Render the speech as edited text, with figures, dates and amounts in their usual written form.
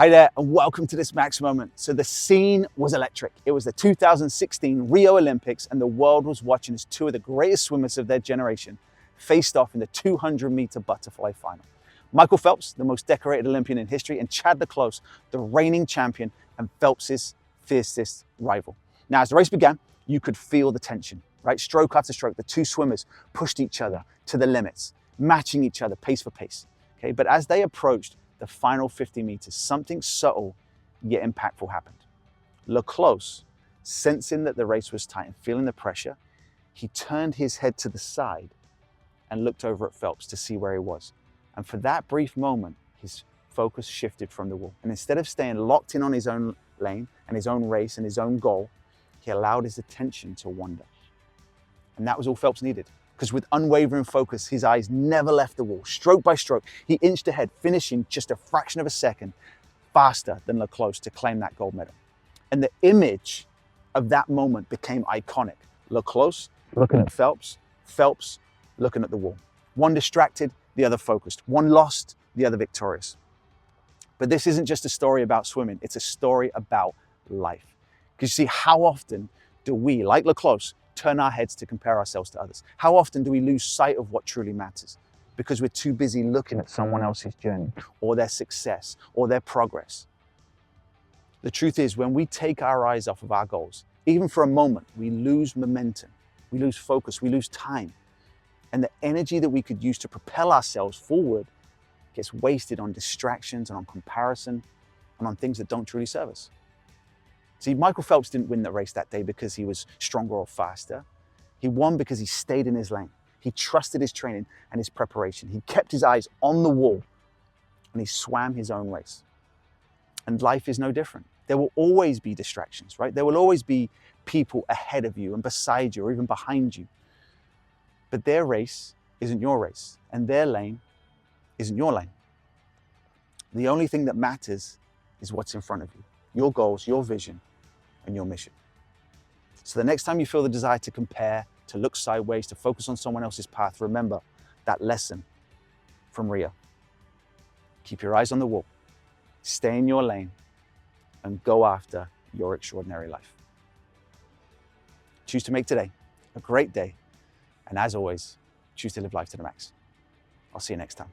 Hi there, and welcome to this Max Moment. So the scene was electric. It was the 2016 Rio Olympics, and the world was watching as two of the greatest swimmers of their generation faced off in the 200-meter butterfly final. Michael Phelps, the most decorated Olympian in history, and Chad le Clos, the reigning champion and Phelps's fiercest rival. Now, as the race began, you could feel the tension, right? Stroke after stroke, the two swimmers pushed each other to the limits, matching each other pace for pace. Okay, but as they approached the final 50 meters, something subtle yet impactful happened. Le Clos, sensing that the race was tight and feeling the pressure, he turned his head to the side and looked over at Phelps to see where he was. And for that brief moment, his focus shifted from the wall. And instead of staying locked in on his own lane and his own race and his own goal, he allowed his attention to wander. And that was all Phelps needed. Because with unwavering focus, his eyes never left the wall. Stroke by stroke, he inched ahead, finishing just a fraction of a second faster than Le Clos to claim that gold medal. And the image of that moment became iconic. Le Clos looking at Phelps, Phelps looking at the wall. One distracted, the other focused. One lost, the other victorious. But this isn't just a story about swimming, it's a story about life. Because you see, how often do we, like Le Clos, turn our heads to compare ourselves to others? How often do we lose sight of what truly matters because we're too busy looking at someone else's journey or their success or their progress? The truth is, when we take our eyes off of our goals, even for a moment, we lose momentum, we lose focus, we lose time. And the energy that we could use to propel ourselves forward gets wasted on distractions and on comparison and on things that don't truly serve us. See, Michael Phelps didn't win the race that day because he was stronger or faster. He won because he stayed in his lane. He trusted his training and his preparation. He kept his eyes on the wall and he swam his own race. And life is no different. There will always be distractions, right? There will always be people ahead of you and beside you or even behind you. But their race isn't your race and their lane isn't your lane. The only thing that matters is what's in front of you, your goals, your vision, and your mission. So the next time you feel the desire to compare, to look sideways, to focus on someone else's path, remember that lesson from Rio. Keep your eyes on the wall, stay in your lane, and go after your extraordinary life. Choose to make today a great day, and as always, choose to live life to the max. I'll see you next time.